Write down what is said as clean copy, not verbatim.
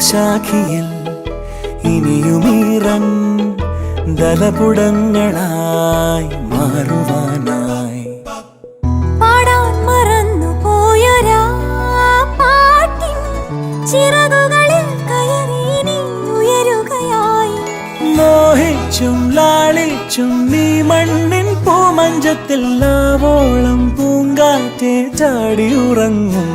പ്രണയശാഖിയിൽ ഇനിയുമീറൻ ദലപുടങ്ങളായി മാറുവാനായി പാടാൻ മറന്നു പോയൊരാ പാട്ടിൻ ചിറകുകളിൽ കയറി നീ ഉയരുകയായി. മോഹിച്ചും ലാളിച്ചും നീ മണ്ണിൻ പൂമഞ്ചത്തിൽ ആവോളം പൂങ്കാറ്റെ ചാടി ഉറങ്ങും.